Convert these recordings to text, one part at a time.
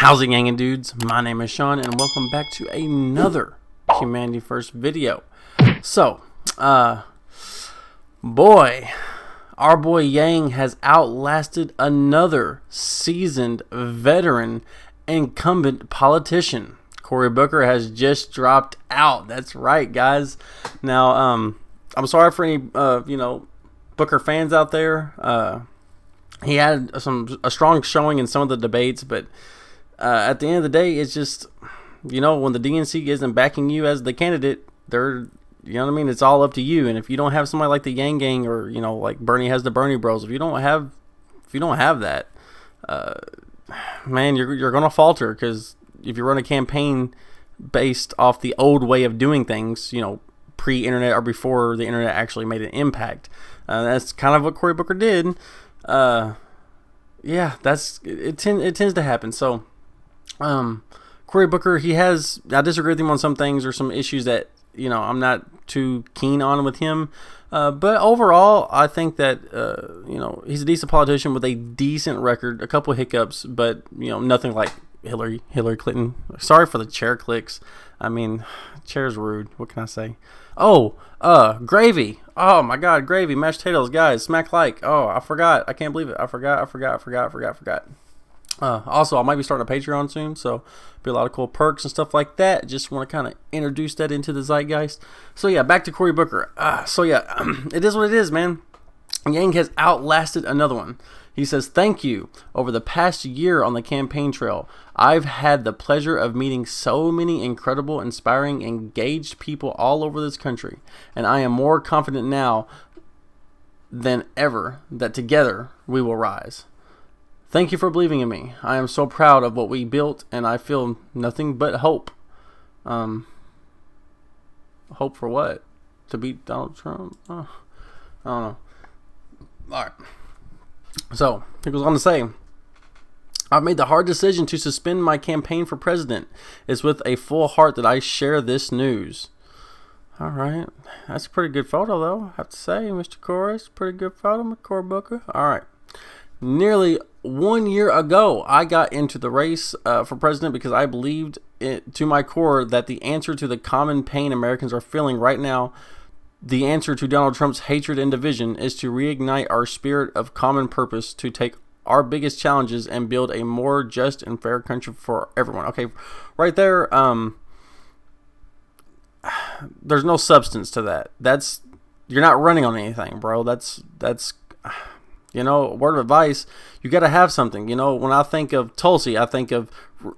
How's it gangin' dudes? My name is Sean and welcome back to another Humanity First video. So, boy, our boy Yang has outlasted another seasoned veteran incumbent politician. Cory Booker has just dropped out. That's right, guys. Now, I'm sorry for any, Booker fans out there. He had a strong showing in some of the debates, but at the end of the day, it's just, when the DNC isn't backing you as the candidate, it's all up to you. And if you don't have somebody like the Yang Gang or, like Bernie has the Bernie Bros, if you don't have that, man, you're going to falter, because if you run a campaign based off the old way of doing things, pre-internet or before the internet actually made an impact, that's kind of what Cory Booker did. Yeah, it tends to happen. So, Cory Booker, I disagree with him on some things or some issues that, I'm not too keen on with him. But overall, I think that, he's a decent politician with a decent record, a couple of hiccups, but, nothing like Hillary Clinton. Sorry for the chair clicks. I mean, chair's rude. What can I say? Oh, gravy. Oh my God, gravy, mashed potatoes, guys, smack like. Oh, I forgot. I can't believe it. I forgot. Also, I might be starting a Patreon soon, so be a lot of cool perks and stuff like that. Just want to kind of introduce that into the zeitgeist. So yeah, back to Cory Booker. It is what it is, man. Yang has outlasted another one. He says, "Thank you. Over the past year on the campaign trail, I've had the pleasure of meeting so many incredible, inspiring, engaged people all over this country, and I am more confident now than ever that together we will rise. Thank you for believing in me. I am so proud of what we built, and I feel nothing but hope." Hope for what? To beat Donald Trump? I don't know. All right. So, he goes on to say, "I've made the hard decision to suspend my campaign for president. It's with a full heart that I share this news." All right. That's a pretty good photo, though, I have to say, Mr. Cory. It's a pretty good photo, Mr. Cory Booker. All right. "Nearly 1 year ago, I got into the race for president because I believed to my core that the answer to the common pain Americans are feeling right now, the answer to Donald Trump's hatred and division, is to reignite our spirit of common purpose to take our biggest challenges and build a more just and fair country for everyone." Okay, right there, there's no substance to that. You're not running on anything, bro. That's word of advice, you got to have something. When I think of Tulsi, I think of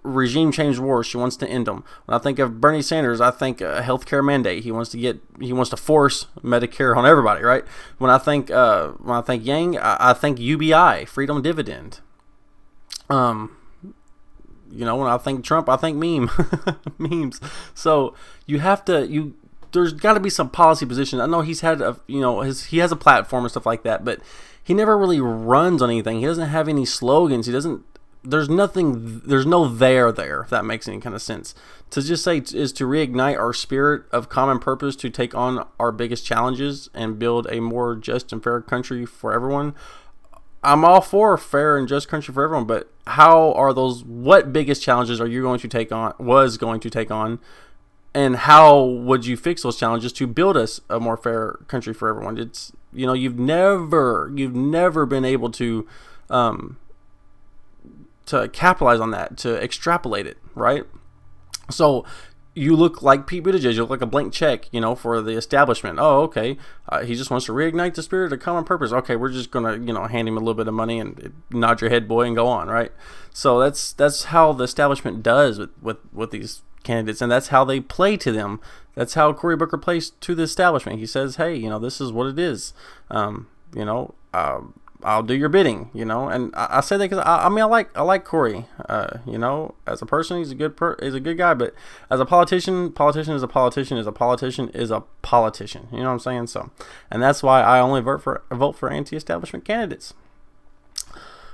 regime change wars. She wants to end them. When I think of Bernie Sanders, I think a healthcare mandate. He wants to force Medicare on everybody, right? When I think Yang, I think UBI, freedom dividend. When I think Trump, I think memes. So there's got to be some policy position. I know he's had he has a platform and stuff like that, but he never really runs on anything. He doesn't have any slogans. There's no there, if that makes any kind of sense. To just say is to reignite our spirit of common purpose to take on our biggest challenges and build a more just and fair country for everyone. I'm all for a fair and just country for everyone, but what biggest challenges are you going to take on, and how would you fix those challenges to build us a more fair country for everyone? It's, you've never been able to capitalize on that, to extrapolate it, right? So you look like Pete Buttigieg. You look like a blank check, for the establishment. Oh, okay. He just wants to reignite the spirit of common purpose. Okay, we're just gonna, hand him a little bit of money and nod your head, boy, and go on, right? So that's how the establishment does with these candidates, and that's how they play to them. That's how Cory Booker plays to the establishment. He says, "Hey, this is what it is. I'll do your bidding." And I say that because I like Cory. As a person, he's a good guy, but as a politician is a politician. Is a politician is a politician. You know what I'm saying? So, and that's why I only vote for anti-establishment candidates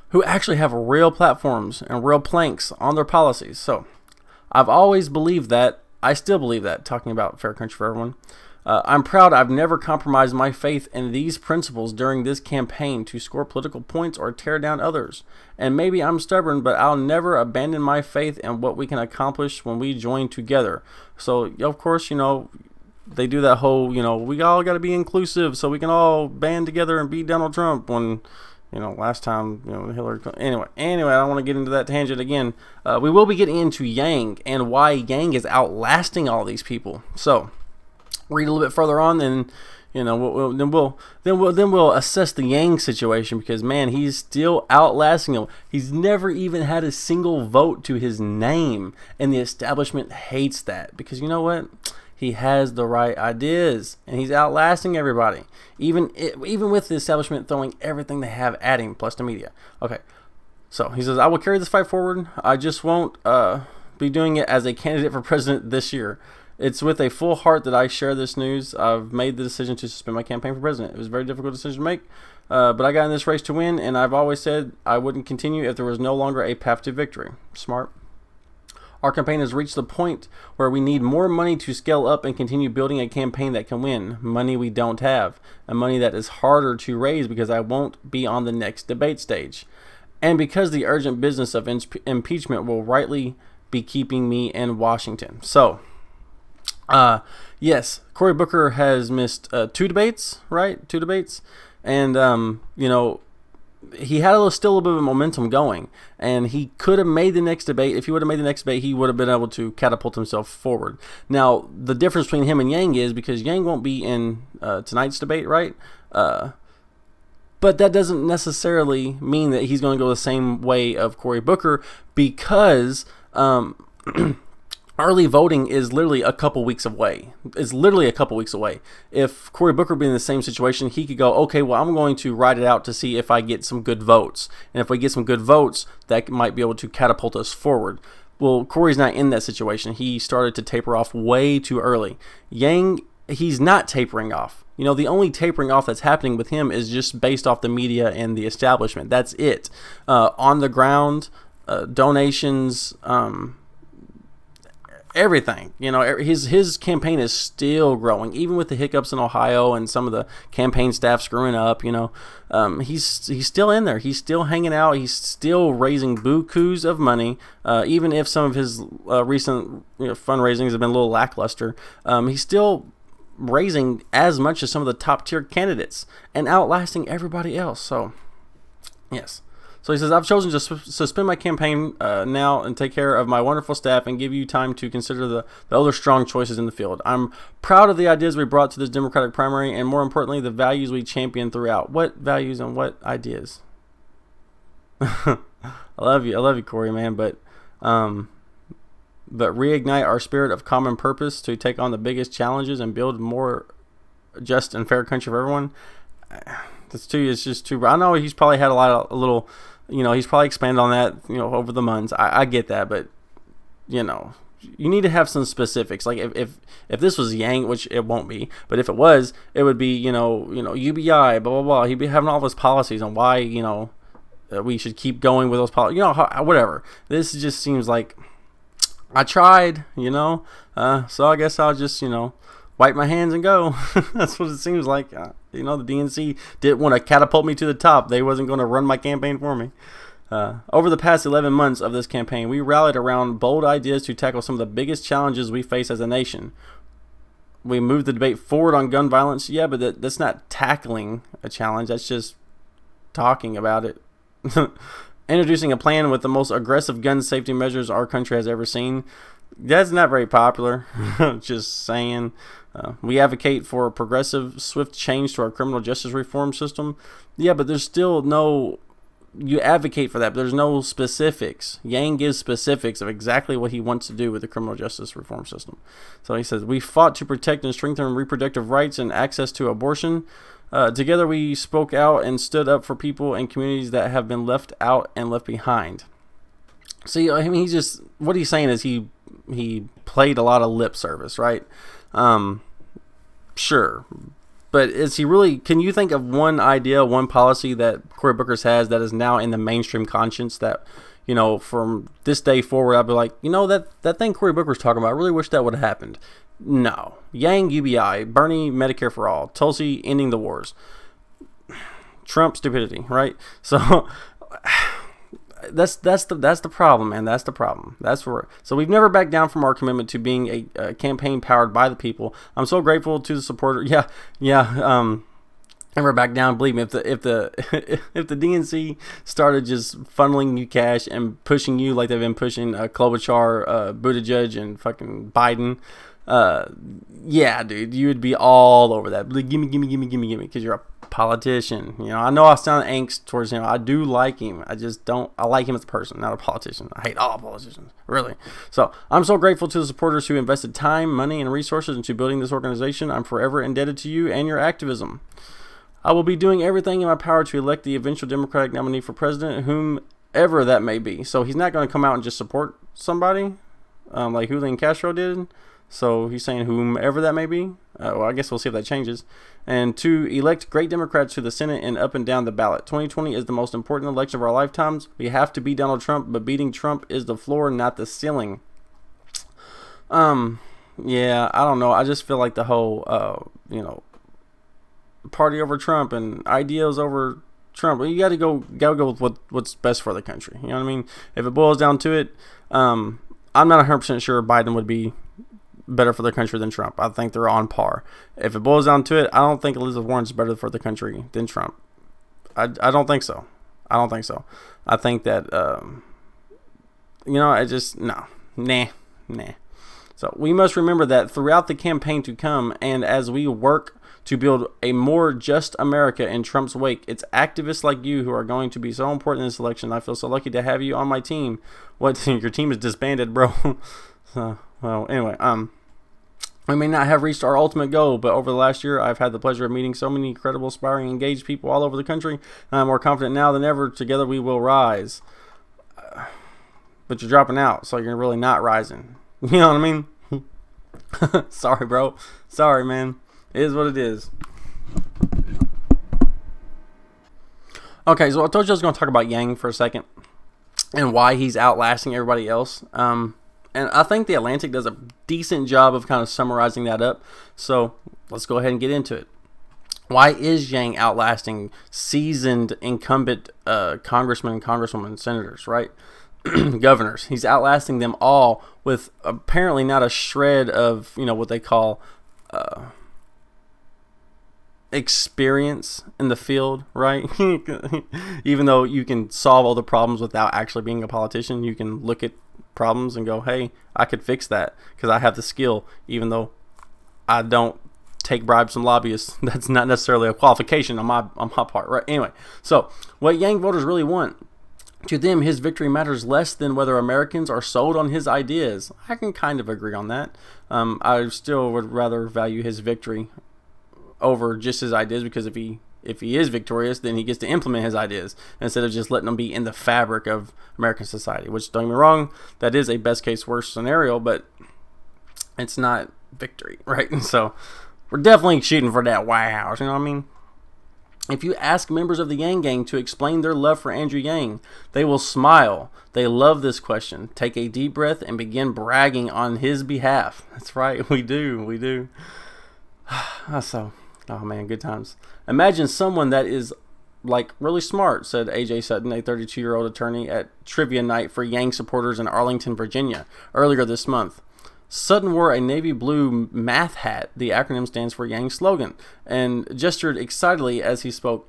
who actually have real platforms and real planks on their policies. So, I've always believed that. I still believe that, talking about fair country for everyone. I'm proud I've never compromised my faith in these principles during this campaign to score political points or tear down others. And maybe I'm stubborn, but I'll never abandon my faith in what we can accomplish when we join together. So, of course, they do that whole, we all got to be inclusive so we can all band together and beat Donald Trump when, last time, Hillary Clinton. Anyway, I don't want to get into that tangent again. We will be getting into Yang and why Yang is outlasting all these people. So, read a little bit further on, and we'll assess the Yang situation, because man, he's still outlasting him. He's never even had a single vote to his name, and the establishment hates that, because you know what? He has the right ideas, and he's outlasting everybody, even with the establishment throwing everything they have at him, plus the media. Okay, so he says, I will carry this fight forward. I just won't be doing it as a candidate for president this year. It's with a full heart that I share this news. I've made the decision to suspend my campaign for president. It was a very difficult decision to make, but I got in this race to win, and I've always said I wouldn't continue if there was no longer a path to victory. Smart. Our campaign has reached the point where we need more money to scale up and continue building a campaign that can win. Money we don't have, and money that is harder to raise because I won't be on the next debate stage. And because the urgent business of impeachment will rightly be keeping me in Washington. So, yes, Cory Booker has missed 2 debates, right? 2 debates. And, he had still a little bit of momentum going, and he could have made the next debate. If he would have made the next debate, he would have been able to catapult himself forward. Now, the difference between him and Yang is because Yang won't be in tonight's debate, right? But that doesn't necessarily mean that he's going to go the same way of Cory Booker, because early voting is literally a couple weeks away. It's literally a couple weeks away. If Cory Booker be in the same situation, he could go, okay, well, I'm going to ride it out to see if I get some good votes. And if we get some good votes, that might be able to catapult us forward. Well, Cory's not in that situation. He started to taper off way too early. Yang, he's not tapering off. The only tapering off that's happening with him is just based off the media and the establishment. That's it. On the ground, donations, everything, his campaign is still growing, even with the hiccups in Ohio and some of the campaign staff screwing up. He's still in there. He's still hanging out. He's still raising bukus of money, even if some of his recent fundraisings have been a little lackluster. He's still raising as much as some of the top tier candidates and outlasting everybody else. So, yes. So he says, I've chosen to suspend my campaign now and take care of my wonderful staff and give you time to consider the other strong choices in the field. I'm proud of the ideas we brought to this Democratic primary, and more importantly, the values we champion throughout. What values and what ideas? I love you, Cory, man, but reignite our spirit of common purpose to take on the biggest challenges and build a more just and fair country for everyone. It's just too. I know he's probably had he's probably expanded on that, over the months. I get that, but you need to have some specifics. Like if this was Yang, which it won't be, but if it was, it would be UBI, blah blah blah. He'd be having all his policies on why we should keep going with those policies. Whatever. This just seems like I tried, so I guess I'll just wipe my hands and go. That's what it seems like. The DNC didn't want to catapult me to the top. They wasn't going to run my campaign for me. Over the past 11 months of this campaign, we rallied around bold ideas to tackle some of the biggest challenges we face as a nation. We moved the debate forward on gun violence. Yeah, but that's not tackling a challenge. That's just talking about it. Introducing a plan with the most aggressive gun safety measures our country has ever seen. That's not very popular. Just saying. We advocate for a progressive, swift change to our criminal justice reform system. Yeah, but there's still no... You advocate for that, but there's no specifics. Yang gives specifics of exactly what he wants to do with the criminal justice reform system. So he says, we fought to protect and strengthen reproductive rights and access to abortion. Together we spoke out and stood up for people and communities that have been left out and left behind. See, I mean, what he's saying is he played a lot of lip service, right? Sure. But is he really, can you think of one idea, one policy that Cory Booker has that is now in the mainstream conscience that, from this day forward, I'd be like, that thing Cory Booker was talking about, I really wish that would have happened. No. Yang, UBI. Bernie, Medicare for all. Tulsi, ending the wars. Trump, stupidity, right? So that's the problem, man. That's the problem. So we've never backed down from our commitment to being a campaign powered by the people. I'm so grateful to the supporter. Yeah. Never back down. Believe me, if the if the DNC started just funneling you cash and pushing you like they've been pushing Klobuchar, Buttigieg, and fucking Biden, yeah, dude, you would be all over that. Like, gimme, because you're a politician. I know I sound angst towards him. I do like him. I like him as a person, not a politician. I hate all politicians, really. So I'm so grateful to the supporters who invested time, money, and resources into building this organization. I'm forever indebted to you and your activism. I will be doing everything in my power to elect the eventual Democratic nominee for president, whomever that may be. So he's not going to come out and just support somebody like Julian Castro did. So he's saying whomever that may be. Well, I guess we'll see if that changes. And to elect great Democrats to the Senate and up and down the ballot. 2020 is the most important election of our lifetimes. We have to beat Donald Trump, but beating Trump is the floor, not the ceiling. Yeah, I don't know. I just feel like the whole, party over Trump and ideals over Trump. You gotta go with what's best for the country. You know what I mean? If it boils down to it, I'm not 100% sure Biden would be better for the country than Trump. I think they're on par. If it boils down to it, I don't think Elizabeth Warren's better for the country than Trump. I don't think so. I think that nah. So we must remember that throughout the campaign to come, and as we work to build a more just America in Trump's wake, it's activists like you who are going to be so important in this election. I feel so lucky to have you on my team. What? Your team is disbanded, bro. Well, anyway, we may not have reached our ultimate goal, but over the last year, I've had the pleasure of meeting so many incredible, aspiring, engaged people all over the country, and I'm more confident now than ever. Together we will rise. But you're dropping out, so you're really not rising. You know what I mean? Sorry, bro. Sorry, man. It is what it is. Okay, so I told you I was going to talk about Yang for a second and why he's outlasting everybody else. And I think The Atlantic does a decent job of kind of summarizing that up. So let's go ahead and get into it. Why is Yang outlasting seasoned incumbent congressmen and congresswomen, senators, right? Governors. He's outlasting them all with apparently not a shred of, what they call experience in the field, right? Even though you can solve all the problems without actually being a politician, you can look at problems and go, hey, I could fix that because I have the skill, even though I don't take bribes from lobbyists. That's not necessarily a qualification on my part, right? Anyway, so what Yang voters really want, to them, his victory matters less than whether Americans are sold on his ideas. I can kind of agree on that. I still would rather value his victory over just his ideas, because if he is victorious, then he gets to implement his ideas instead of just letting them be in the fabric of American society, which, don't get me wrong, that is a best case worst scenario, but it's not victory, right? So we're definitely shooting for that White House, you know what I mean? If you ask members of the Yang Gang to explain their love for Andrew Yang, they will smile. They love this question. Take a deep breath and begin bragging on his behalf. That's right, we do. So, oh man, good times. Imagine someone that is like really smart, said AJ Sutton, a 32-year-old attorney at trivia night for Yang supporters in Arlington, Virginia, earlier this month. Sutton wore a navy blue math hat, the acronym stands for Yang's slogan, and gestured excitedly as he spoke.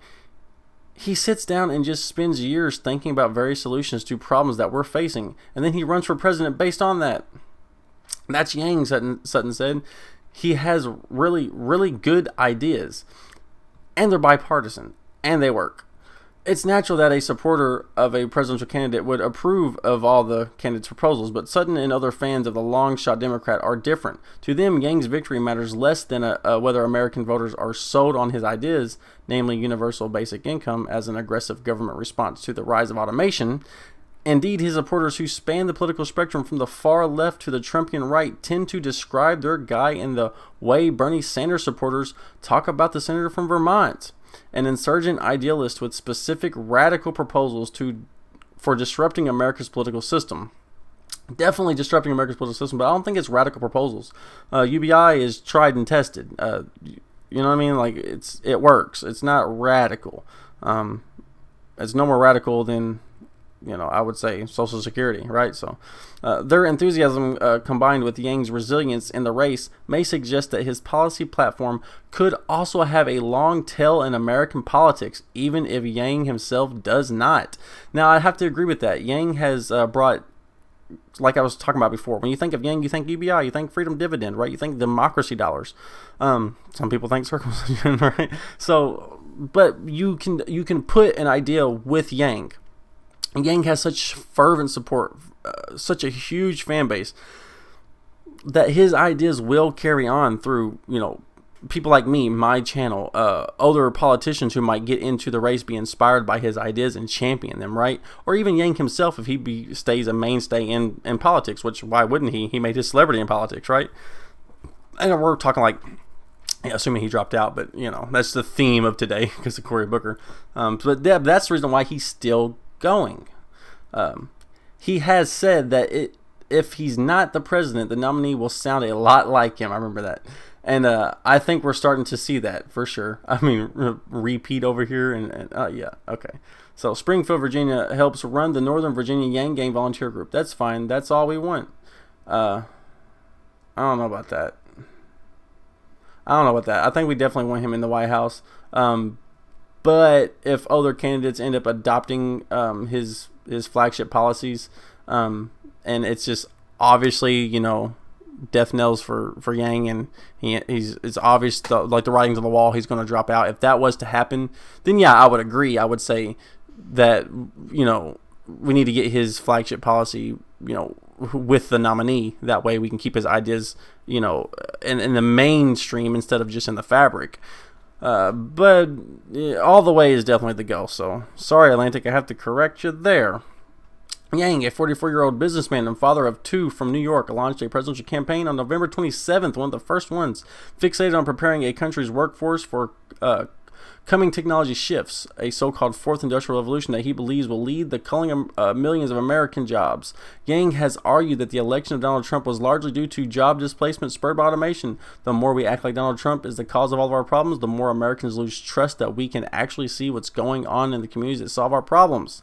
He sits down and just spends years thinking about various solutions to problems that we're facing, and then he runs for president based on that. That's Yang, Sutton said. He has really, really good ideas, and they're bipartisan, and they work. It's natural that a supporter of a presidential candidate would approve of all the candidate's proposals, but Sutton and other fans of the long-shot Democrat are different. To them, Yang's victory matters less than whether American voters are sold on his ideas, namely universal basic income as an aggressive government response to the rise of automation. Indeed, his supporters who span the political spectrum from the far left to the Trumpian right tend to describe their guy in the way Bernie Sanders supporters talk about the senator from Vermont, an insurgent idealist with specific radical proposals to for disrupting America's political system. Definitely disrupting America's political system, but I don't think it's radical proposals. UBI is tried and tested. You know what I mean? Like, it works. It's not radical. It's no more radical than, I would say Social Security, right? So their enthusiasm combined with Yang's resilience in the race may suggest that his policy platform could also have a long tail in American politics, even if Yang himself does not. Now, I have to agree with that. Yang has brought, like I was talking about before, when you think of Yang, you think UBI, you think freedom dividend, right? You think democracy dollars. Some people think circumcision, right? So, but you can put an idea with Yang. Yang has such fervent support, such a huge fan base, that his ideas will carry on through, people like me, my channel, older politicians who might get into the race, be inspired by his ideas and champion them, right? Or even Yang himself, if he stays a mainstay in politics, which why wouldn't he? He made his celebrity in politics, right? And we're talking like, assuming he dropped out, but that's the theme of today because of Cory Booker. But that's the reason why he's still going. He has said that if he's not the president, the nominee will sound a lot like him. I remember that. And I think we're starting to see that for sure. I mean, repeat over here. And yeah, okay. So Springfield, Virginia helps run the Northern Virginia Yang Gang volunteer group. That's fine. That's all we want. I don't know about that. I think we definitely want him in the White House. But if other candidates end up adopting his flagship policies, and it's just obviously, death knells for Yang, and it's obvious, like the writing's on the wall, he's going to drop out. If that was to happen, then yeah, I would agree. I would say that, we need to get his flagship policy, with the nominee. That way we can keep his ideas, in the mainstream instead of just in the fabric. But all the way is definitely the go. So sorry, Atlantic, I have to correct you there. Yang, a 44-year-old businessman and father of two from New York, launched a presidential campaign on November 27th, one of the first ones, fixated on preparing a country's workforce for coming technology shifts, a so-called fourth industrial revolution that he believes will lead the culling of millions of American jobs. Yang has argued that the election of Donald Trump was largely due to job displacement spurred by automation. The more we act like Donald Trump is the cause of all of our problems, the more Americans lose trust that we can actually see what's going on in the communities that solve our problems.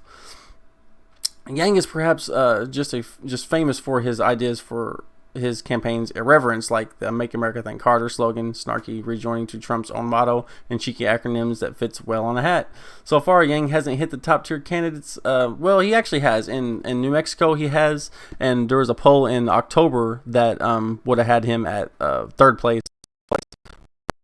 Yang is perhaps just famous for his ideas for his campaign's irreverence, like the Make America Thank Carter slogan, snarky rejoining to Trump's own motto, and cheeky acronyms that fits well on a hat. So far, Yang hasn't hit the top tier candidates. Well, he actually has. In New Mexico, he has, and there was a poll in October that would have had him at third place.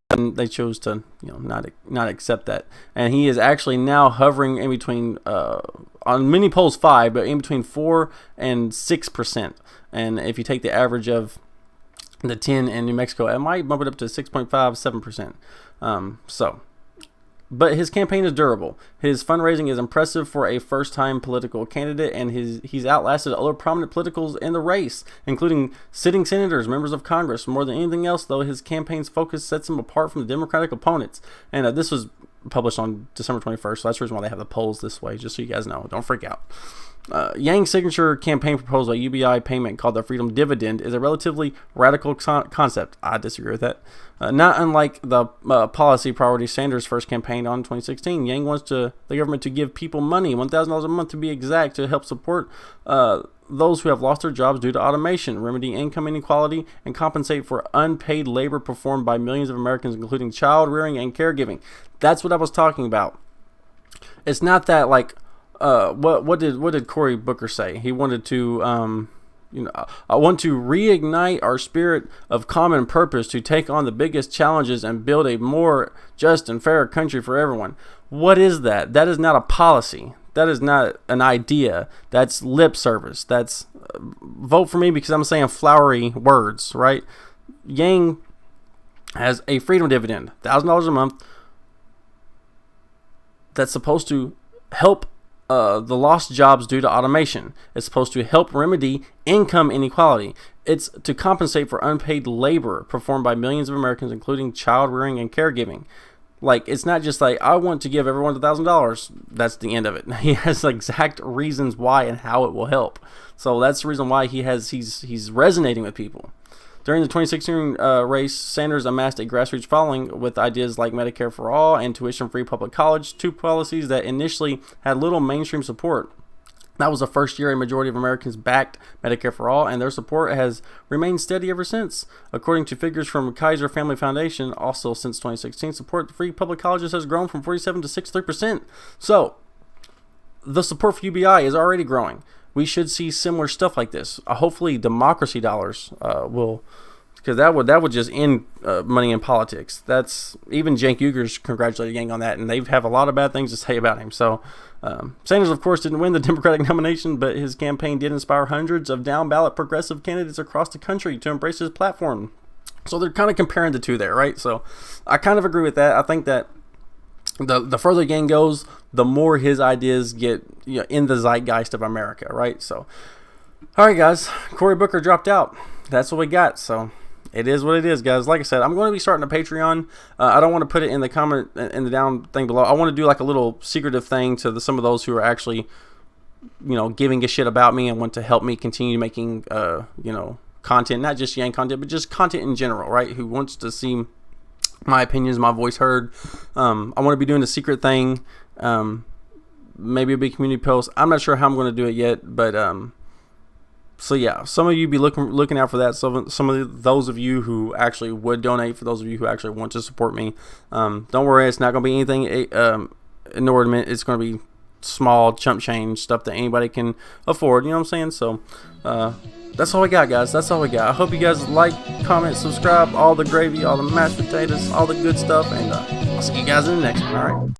And they chose to, not accept that. And he is actually now hovering in between, on many polls 5, but in between 4 and 6%. And if you take the average of the 10 in New Mexico, it might bump it up to 6.5, 7%. But his campaign is durable. His fundraising is impressive for a first-time political candidate, and he's outlasted other prominent politicals in the race, including sitting senators, members of Congress. More than anything else, though, his campaign's focus sets him apart from the Democratic opponents. And this was published on December 21st, so that's the reason why they have the polls this way, just so you guys know. Don't freak out. Yang's signature campaign proposal, a UBI payment called the Freedom Dividend, is a relatively radical concept. I disagree with that. Not unlike the policy priority Sanders first campaigned on in 2016, Yang wants the government to give people money, $1,000 a month to be exact, to help support those who have lost their jobs due to automation, remedy income inequality, and compensate for unpaid labor performed by millions of Americans, including child rearing and caregiving. That's what I was talking about. It's not that like what did Cory Booker say? He wanted to I want to reignite our spirit of common purpose to take on the biggest challenges and build a more just and fair country for everyone. What is that? That is not a policy. That is not an idea. That's lip service. That's vote for me because I'm saying flowery words, right? Yang has a freedom dividend, $1,000 a month, that's supposed to help the lost jobs due to automation. It's supposed to help remedy income inequality. It's to compensate for unpaid labor performed by millions of Americans, including child rearing and caregiving. Like, it's not just like, I want to give everyone $1,000. That's the end of it. He has exact reasons why and how it will help. So that's the reason why he's resonating with people. During the 2016 race, Sanders amassed a grassroots following with ideas like Medicare for All and tuition-free public college, two policies that initially had little mainstream support. That was the first year a majority of Americans backed Medicare for All, and their support has remained steady ever since. According to figures from Kaiser Family Foundation, also since 2016, support for free public colleges has grown from 47 to 63%. So, the support for UBI is already growing. We should see similar stuff like this. Hopefully, democracy dollars will, because that would just end money in politics. That's even Cenk Uyghur's congratulated Yang on that, and they have a lot of bad things to say about him. So, Sanders, of course, didn't win the Democratic nomination, but his campaign did inspire hundreds of down-ballot progressive candidates across the country to embrace his platform. So they're kind of comparing the two there, right? So I kind of agree with that. I think that the further Yang goes, the more his ideas get in the zeitgeist of America, right? So, all right, guys, Cory Booker dropped out. That's what we got. So it is what it is, guys. Like I said, I'm going to be starting a Patreon. I don't want to put it in the comment in the down thing below. I want to do like a little secretive thing to some of those who are actually, giving a shit about me and want to help me continue making, content, not just Yang content, but just content in general, right? Who wants to see my opinions, my voice heard. I want to be doing a secret thing. Maybe it'll be a community post. I'm not sure how I'm going to do it yet, but so yeah, some of you be looking out for that. So some of those of you who actually would donate, for those of you who actually want to support me, don't worry, it's not going to be anything inordinate. It's going to be small chump change stuff that anybody can afford. You know what I'm saying? So that's all we got, guys. That's all we got. I hope you guys like, comment, subscribe, all the gravy, all the mashed potatoes, all the good stuff, and I'll see you guys in the next one. All right.